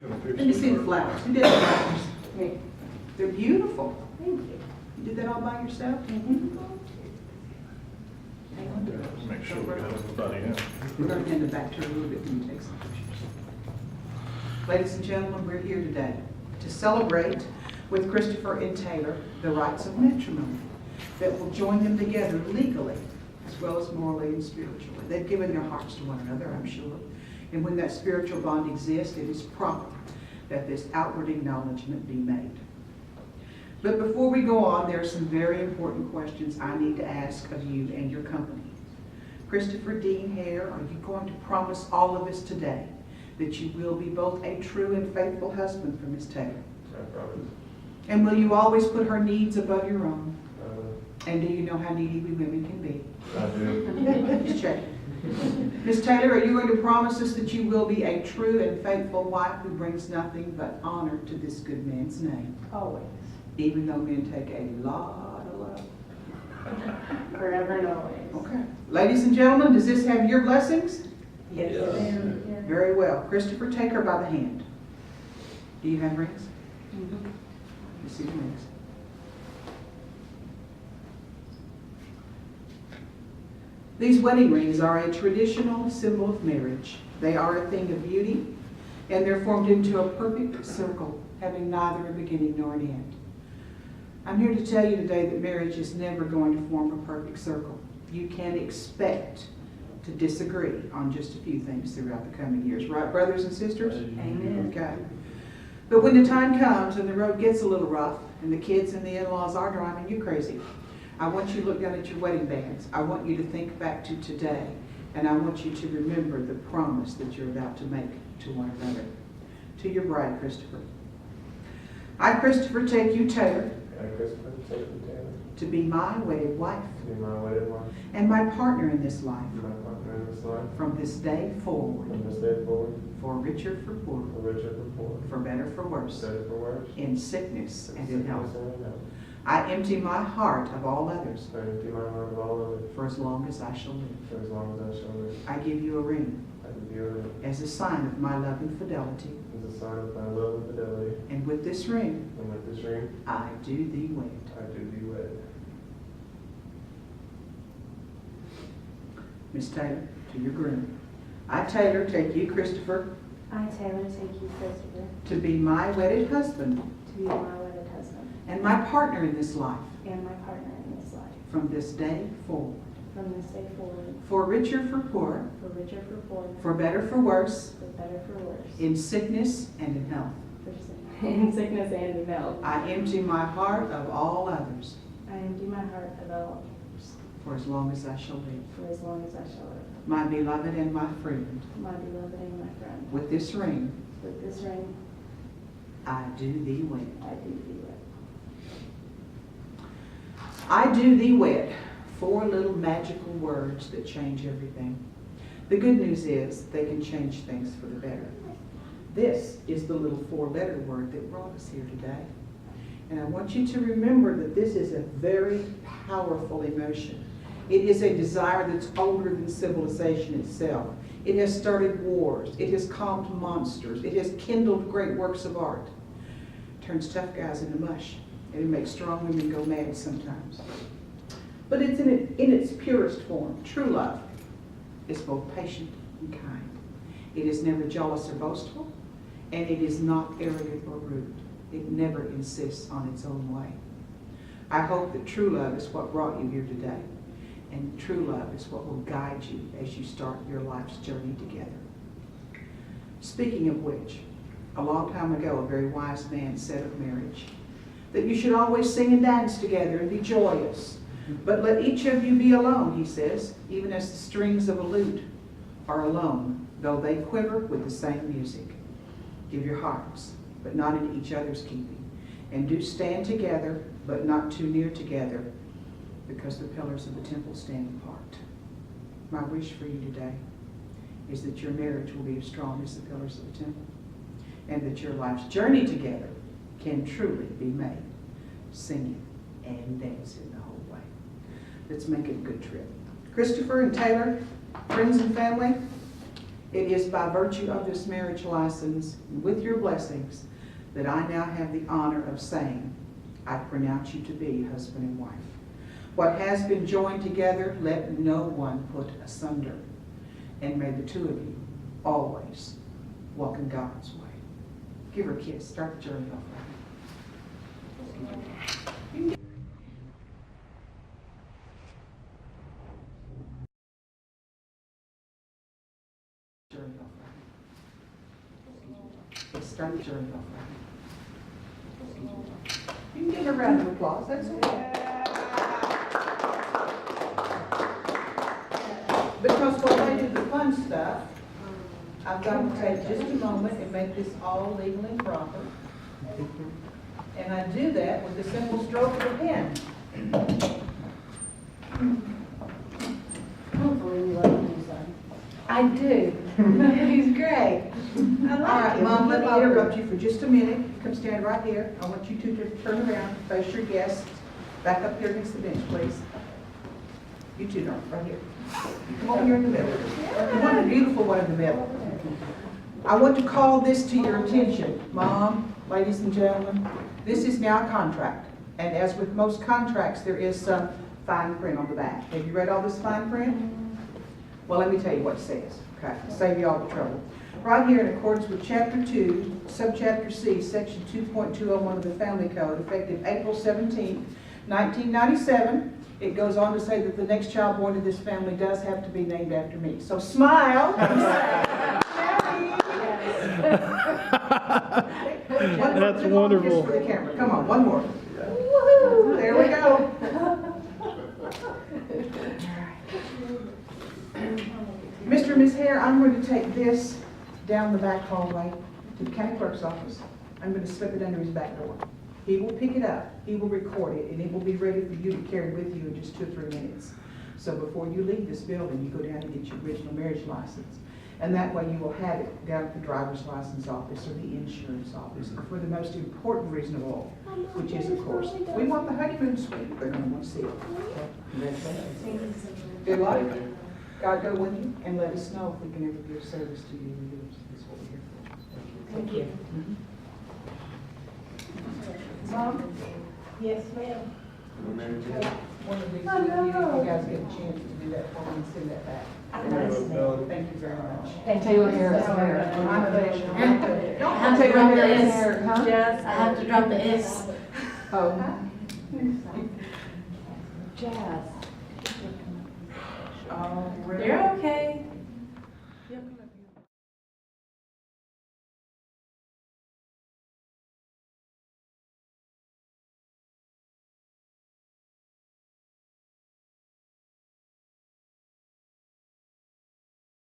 Let me see the flowers. Who did the flowers? Me. They're beautiful. Thank you. You did that all by yourself? Mm-hmm. Hang on to those. Make sure we have everybody in. We're going to hand it back to her a little bit when you take some pictures. Ladies and gentlemen, we're here today to celebrate with Christopher and Taylor the rites of matrimony that will join them together legally as well as morally and spiritually. They've given their hearts to one another, I'm sure. And when that spiritual bond exists, it is proper that this outward acknowledgement be made. But before we go on, there are some very important questions I need to ask of you and your company. Christopher Dean Haire, are you going to promise all of us today that you will be both a true and faithful husband for Miss Taylor? I promise. And will you always put her needs above your own? I will. And do you know how needy we women can be? I do. Just checking. Miss Taylor, are you going to promise us that you will be a true and faithful wife who brings nothing but honor to this good man's name? Always. Even though men take a lot of love. Forever and always. Okay. Ladies and gentlemen, does this have your blessings? Yes. Yes. Very well. Christopher, take her by the hand. Do you have rings? Mm-hmm. Let me see the rings. These wedding rings are a traditional symbol of marriage. They are a thing of beauty, and they're formed into a perfect circle, having neither a beginning nor an end. I'm here to tell you today that marriage is never going to form a perfect circle. You can expect to disagree on just a few things throughout the coming years. Right, brothers and sisters? Amen. Okay. But when the time comes and the road gets a little rough and the kids and the in-laws are driving you crazy, I want you to look down at your wedding bands. I want you to think back to today, and I want you to remember the promise that you're about to make to one another. To your bride, Christopher. I, Christopher, take you, Taylor, I, Christopher, take you, Taylor, to be my wedded wife to be my wedded wife, and my partner in this life my partner in this life, from this day forward, from this day forward, for richer, for poorer, for richer, for poor, for better, for for worse, better, for worse, in sickness and in health. sickness and in health. I empty my heart of all others I empty my heart of all others, for as long as I shall live. for as long as I shall live. I give you a ring I give you a ring as a sign of my love and fidelity. as a sign of my love and fidelity, And with this ring, and with this ring, I do thee wed. I do thee wed. Miss Taylor, to your groom. I, Taylor, take you, Christopher, I, Taylor, take you, Christopher, to be my wedded husband to be my wedded husband and my partner in this life and my partner in this life, from this day forward, from this day forward, for richer, for poorer, for richer, for poor, for better, for worse, for better, for worse, in sickness and in health. in sickness and in health. I empty my heart of all others I empty my heart of all for as long as I shall live. for as long as I shall live. My beloved and my friend, My beloved and my friend, with this ring, with this ring, I do thee wed. I do thee wed. I do thee wed. 4 little magical words that change everything. The good news is they can change things for the better. This is the little 4-letter word that brought us here today. And I want you to remember that this is a very powerful emotion. It is a desire that's older than civilization itself. It has started wars. It has calmed monsters. It has kindled great works of art. It turns tough guys into mush. And it makes strong women go mad sometimes. But it's in its purest form. True love is both patient and kind. It is never jealous or boastful, and it is not arrogant or rude. It never insists on its own way. I hope that true love is what brought you here today, and true love is what will guide you as you start your life's journey together. Speaking of which, a long time ago, a very wise man said of marriage that you should always sing and dance together and be joyous. But let each of you be alone, he says, even as the strings of a lute are alone, though they quiver with the same music. Give your hearts, but not in each other's keeping. And do stand together, but not too near together, because the pillars of the temple stand apart. My wish for you today is that your marriage will be as strong as the pillars of the temple, and that your life's journey together can truly be made singing and dancing the whole way. Let's make it a good trip. Christopher and Taylor, friends and family, It is by virtue of this marriage license, with your blessings, that I now have the honor of saying, I pronounce you to be husband and wife. What has been joined together, let no one put asunder. And may the two of you always walk in God's way. Give her a kiss. Start the journey off right. Journey off right. Start the journey off right. You can give her a round of applause. That's okay. Because while I do the fun stuff, I've got to take just a moment and make this all legal and proper. And I do that with a simple stroke of a pen. Hopefully you like your son. I do. He's great. All right, Mom, let me interrupt you for just a minute. Come stand right here. I want you two to turn around, face your guests. Back up here against the bench, please. You two, don't, right here. Come over here in the middle. You want a beautiful one in the middle. I want to call this to your attention. Mom, ladies and gentlemen, this is now a contract. And as with most contracts, there is some fine print on the back. Have you read all this fine print? Well, let me tell you what it says, okay? Save you all the trouble. Right here, in accordance with Chapter 2, Subchapter C, Section 2.201 of the Family Code, effective April 17, 1997, it goes on to say that the next child born to this family does have to be named after me. So smile. That's wonderful. For the camera. Come on, one more. Woohoo! There we go. Mr. and Ms. Hare, I'm going to take this down the back hallway to the county clerk's office. I'm going to slip it under his back door. He will pick it up, he will record it, and it will be ready for you to carry with you in just 2 or 3 minutes. So before you leave this building, you go down and get your original marriage license. And that way you will have it down at the driver's license office or the insurance office, or for the most important reason of all, which is, of course, we want the honeymoon suite. They're going to want to see it. Okay? Congratulations. Good luck. God go with you, and let us know if we can ever be of service to you. That's what we're here for. Thank you. Mom? Yes, ma'am. One of these, you guys get a chance to do that for me and send that back. Thank you very much. Taylor Harris. My pleasure. I have to drop the S. Jazz, I have to drop the S. Oh. Jazz. Oh, really? You're okay.